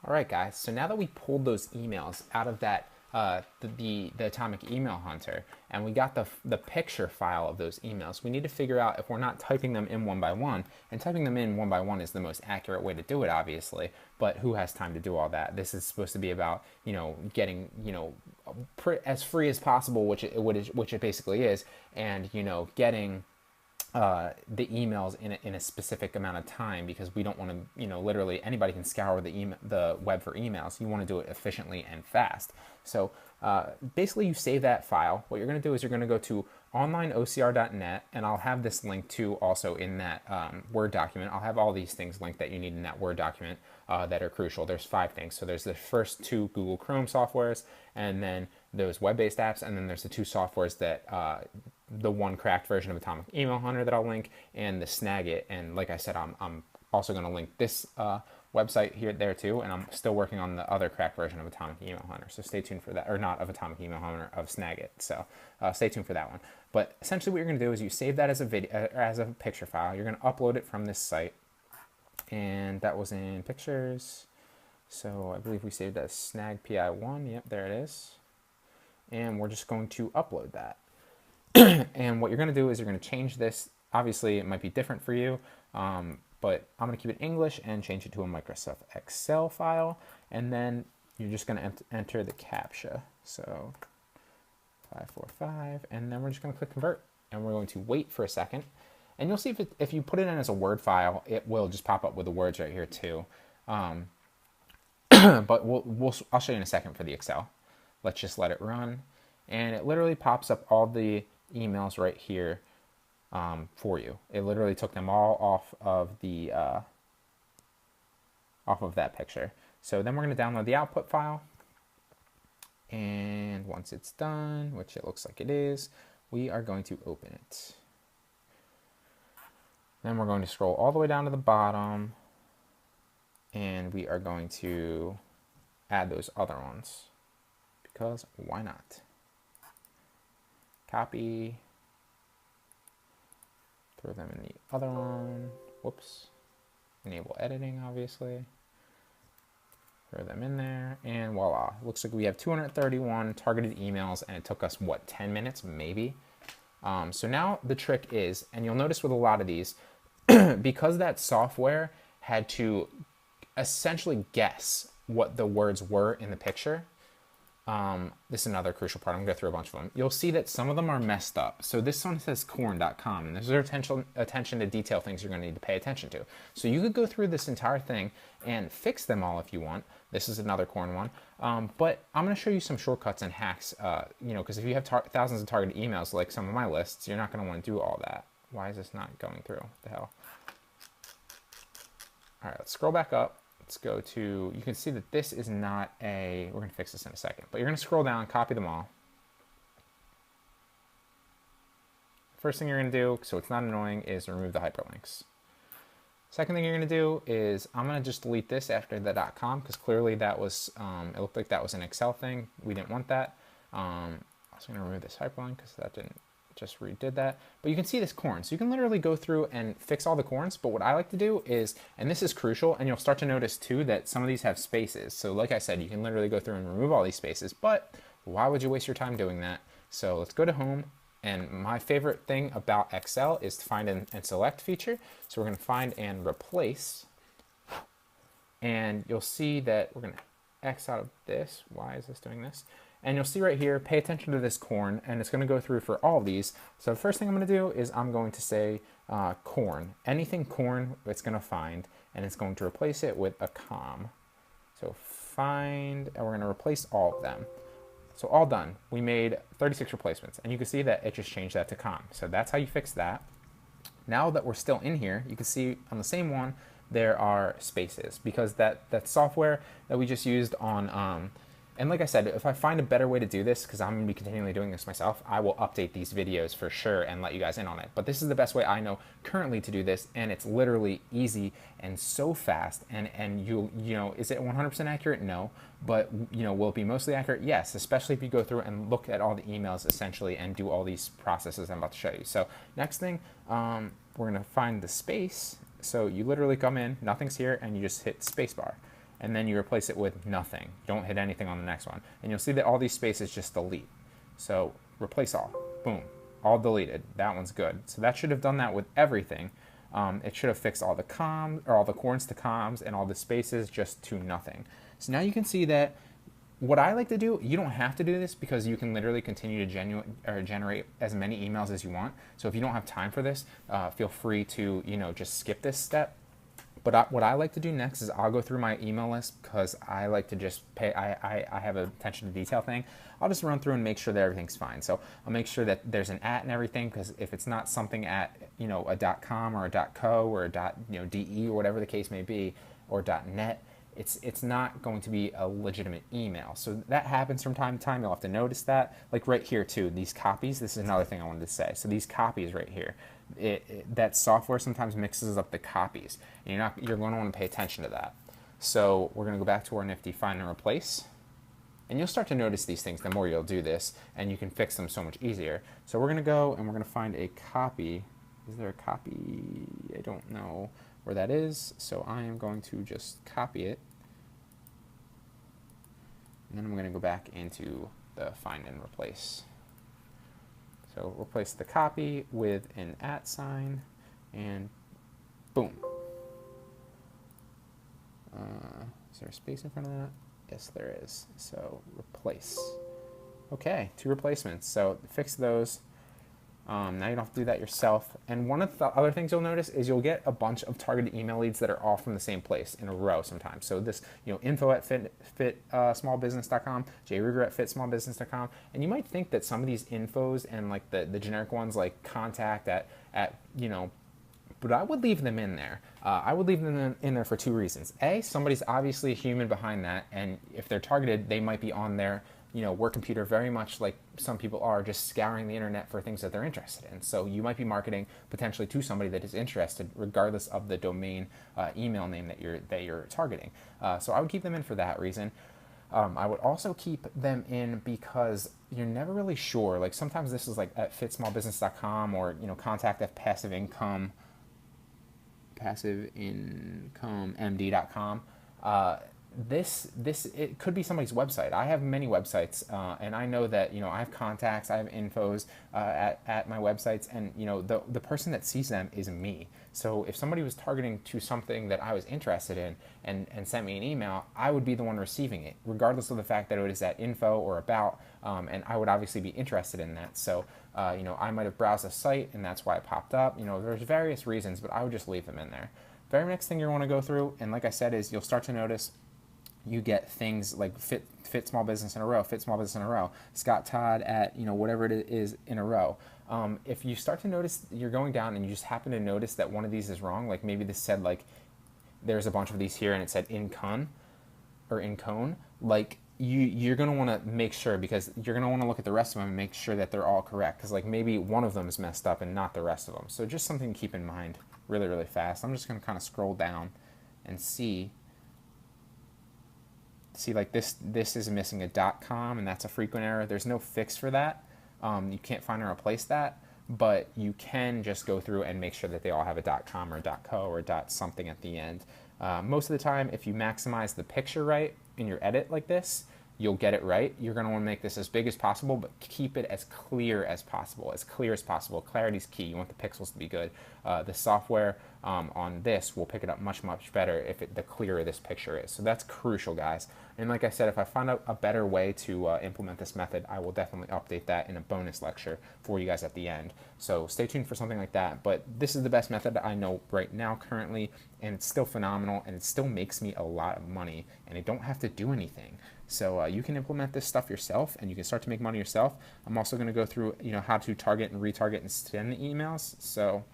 All right, guys. So now that we pulled those emails out of that the atomic email hunter, and we got the picture file of those emails, we need to figure out if we're not typing them in one by one. And typing them in one by one is the most accurate way to do it, obviously. But who has time to do all that? This is supposed to be about getting as free as possible, which it basically is, and getting the emails in a specific amount of time, because we don't want to, literally anybody can scour the web for emails. You want to do it efficiently and fast. So basically you save that file. What you're going to do is you're going to go to onlineocr.net, and I'll have this link too also in that Word document. I'll have all these things linked that you need in that Word document that are crucial. There's 5 things. So there's the first 2 Google Chrome softwares, and then those web-based apps, and then there's the 2 softwares that the one cracked version of Atomic Email Hunter that I'll link, and the Snag. And like I said, I'm also going to link this website there too, and I'm still working on the other cracked version of Atomic Email Hunter, so stay tuned for that. Or not of Atomic Email Hunter, of Snag. So stay tuned for that one. But essentially what you're going to do is you save that as a video, as a picture file. You're going to upload it from this site, and that was in pictures. So I believe we saved as Snag PI1. Yep, there it is. And we're just going to upload that. And what you're going to do is you're going to change this. Obviously, it might be different for you, but I'm going to keep it English and change it to a Microsoft Excel file. And then you're just going to enter the CAPTCHA. So 545, and then we're just going to click convert. And we're going to wait for a second. And you'll see if you put it in as a Word file, it will just pop up with the words right here too. But I'll show you in a second for the Excel. Let's just let it run. And it literally pops up all the emails right here for you. It literally took them all off of the off of that picture. So then we're going to download the output file, and once it's done, which it looks like it is, we are going to open it. Then we're going to scroll all the way down to the bottom, and we are going to add those other ones, because why not? Copy, throw them in the other one, whoops, enable editing, obviously, throw them in there, and voila. Looks like we have 231 targeted emails, and it took us, what, 10 minutes, maybe? So now the trick is, and you'll notice with a lot of these, because that software had to essentially guess what the words were in the picture, this is another crucial part. I'm going to go through a bunch of them. You'll see that some of them are messed up. So this one says corn.com, and there's attention to detail things you're going to need to pay attention to. So you could go through this entire thing and fix them all if you want. This is another corn one. But I'm going to show you some shortcuts and hacks, because if you have thousands of targeted emails like some of my lists, you're not going to want to do all that. Why is this not going through? What the hell? All right, let's scroll back up. Let's go to, you can see that this is not we're going to fix this in a second, but you're going to scroll down, copy them all. First thing you're going to do, so it's not annoying, is remove the hyperlinks. Second thing you're going to do is, I'm going to just delete this after the .com, because clearly that was, it looked like that was an Excel thing. We didn't want that. I'm also going to remove this hyperlink because that didn't, just redid that. But you can see this corn. So you can literally go through and fix all the corns. But what I like to do is, and this is crucial, and you'll start to notice too that some of these have spaces. So like I said, you can literally go through and remove all these spaces, but why would you waste your time doing that? So let's go to home. And my favorite thing about Excel is to find and select feature. So we're going to find and replace. And you'll see that we're going to X out of this. Why is this doing this? And you'll see right here, pay attention to this corn, and it's going to go through for all of these. So the first thing I'm going to do is I'm going to say corn. Anything corn, it's going to find, and it's going to replace it with a com. So find, and we're going to replace all of them. So all done. We made 36 replacements, and you can see that it just changed that to com. So that's how you fix that. Now that we're still in here, you can see on the same one, there are spaces, because that software that we just used on, and like I said, if I find a better way to do this, because I'm going to be continually doing this myself, I will update these videos for sure and let you guys in on it. But this is the best way I know currently to do this, and it's literally easy and so fast. And you know, is it 100% accurate? No. But will it be mostly accurate? Yes, especially if you go through and look at all the emails essentially and do all these processes I'm about to show you. So next thing, we're going to find the space. So you literally come in, nothing's here, and you just hit spacebar. and then you replace it with nothing. Don't hit anything on the next one. And you'll see that all these spaces just delete. So replace all. Boom. All deleted. That one's good. So that should have done that with everything. It should have fixed all the comms, or all the coordinates to comms, and all the spaces just to nothing. So now you can see that what I like to do, you don't have to do this because you can literally continue to generate as many emails as you want. So if you don't have time for this, feel free to just skip this step. But what I like to do next is I'll go through my email list because I like to just pay. I have an attention to detail thing. I'll just run through and make sure that everything's fine. So I'll make sure that there's an @ and everything, because if it's not something at a .com or a .co or a .de or whatever the case may be, or .net, it's not going to be a legitimate email. So that happens from time to time. You'll have to notice that. Like right here too, these copies. This is another thing I wanted to say. So these copies right here. That software sometimes mixes up the copies, and you're going to want to pay attention to that. So we're going to go back to our nifty find and replace, and you'll start to notice these things the more you'll do this, and you can fix them so much easier. So we're going to go and we're going to find a copy. Is there a copy? I don't know where that is, so I am going to just copy it, and then I'm going to go back into the find and replace. So replace the copy with an @ sign, and boom. Is there a space in front of that? Yes, there is. So replace. Okay, 2 replacements. So fix those. Now you don't have to do that yourself. And one of the other things you'll notice is you'll get a bunch of targeted email leads that are all from the same place in a row sometimes. So this, info@fitsmallbusiness.com, jruger@fitsmallbusiness.com. And you might think that some of these infos and like the generic ones like contact at but I would leave them in there. I would leave them in there for 2 reasons. A, somebody's obviously a human behind that, and if they're targeted, they might be on their work computer very much like some people are, just scouring the internet for things that they're interested in. So you might be marketing potentially to somebody that is interested, regardless of the domain email name that you're targeting. So I would keep them in for that reason. I would also keep them in because you're never really sure. Like sometimes this is like at fitsmallbusiness.com or contact at passiveincomemd.com. This it could be somebody's website. I have many websites, and I know that I have contacts, I have infos at my websites, and the person that sees them is me. So if somebody was targeting to something that I was interested in and sent me an email, I would be the one receiving it, regardless of the fact that it is at info or about, and I would obviously be interested in that. So I might have browsed a site and that's why it popped up. There's various reasons, but I would just leave them in there. Very next thing you want to go through, and like I said, is you'll start to notice you get things like fit small business in a row, fit small business in a row, Scott Todd at whatever it is in a row. If you start to notice you're going down and you just happen to notice that one of these is wrong, like maybe this said like there's a bunch of these here and it said in cone, like you're going to want to make sure, because you're going to want to look at the rest of them and make sure that they're all correct, because like maybe one of them is messed up and not the rest of them. So just something to keep in mind really, really fast. I'm just going to kind of scroll down and see like this is missing a .com, and that's a frequent error. There's no fix for that. You can't find and replace that, but you can just go through and make sure that they all have a .com or a .co or a .something at the end. Most of the time, if you maximize the picture right in your edit like this, you'll get it right. You're going to want to make this as big as possible, but keep it as clear as possible. As clear as possible. Clarity is key. You want the pixels to be good. The software on this will pick it up much, much better if the clearer this picture is. So that's crucial, guys. And like I said, if I find out a better way to implement this method, I will definitely update that in a bonus lecture for you guys at the end. So stay tuned for something like that. But this is the best method that I know right now currently, and it's still phenomenal, and it still makes me a lot of money, and I don't have to do anything. So you can implement this stuff yourself, and you can start to make money yourself. I'm also going to go through how to target and retarget and send the emails. So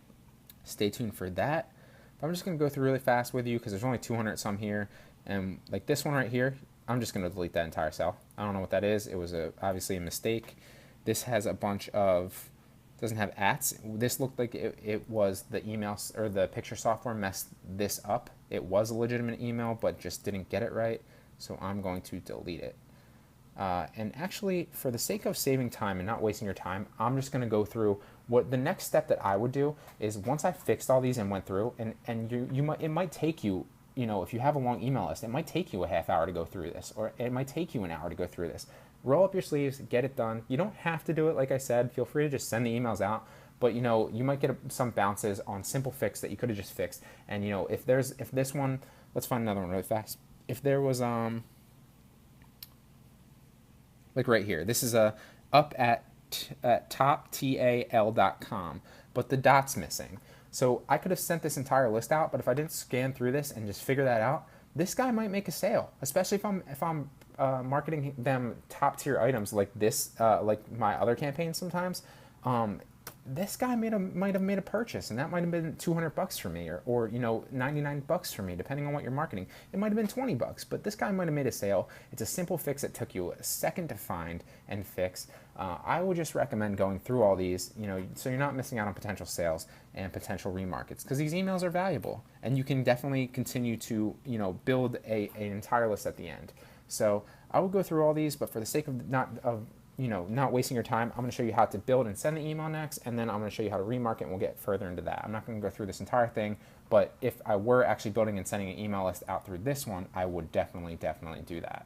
stay tuned for that. But I'm just going to go through really fast with you because there's only 200 some here, and like this one right here, I'm just going to delete that entire cell. I don't know what that is. It was obviously a mistake. This has a bunch of, doesn't have ats. This looked like it was the email or the picture software messed this up. It was a legitimate email, but just didn't get it right. So I'm going to delete it. And actually, for the sake of saving time and not wasting your time, I'm just going to go through what the next step that I would do is once I fixed all these and went through, and it might take you you know, if you have a long email list, it might take you a half hour to go through this, or it might take you an hour to go through this. Roll up your sleeves, get it done. You don't have to do it, like I said. Feel free to just send the emails out. But you know, you might get some bounces on simple fix that you could have just fixed. And you know, if this one, let's find another one really fast. If there was like right here, this is a up at toptal.com, but the dot's missing. So I could have sent this entire list out, but if I didn't scan through this and just figure that out, this guy might make a sale, especially if I'm marketing them top tier items like this, like my other campaigns sometimes. This guy might have made a purchase, and that might have been $200 for me, or you know, $99 for me, depending on what you're marketing. It might have been $20, but this guy might have made a sale. It's a simple fix that took you a second to find and fix. I would just recommend going through all these, you know, so you're not missing out on potential sales and potential remarkets, because these emails are valuable, and you can definitely continue to, you know, build an entire list at the end. So I will go through all these, but for the sake of not wasting your time, I'm going to show you how to build and send the email next, and then I'm going to show you how to remarket, and we'll get further into that. I'm not going to go through this entire thing, but if I were actually building and sending an email list out through this one, I would definitely do that.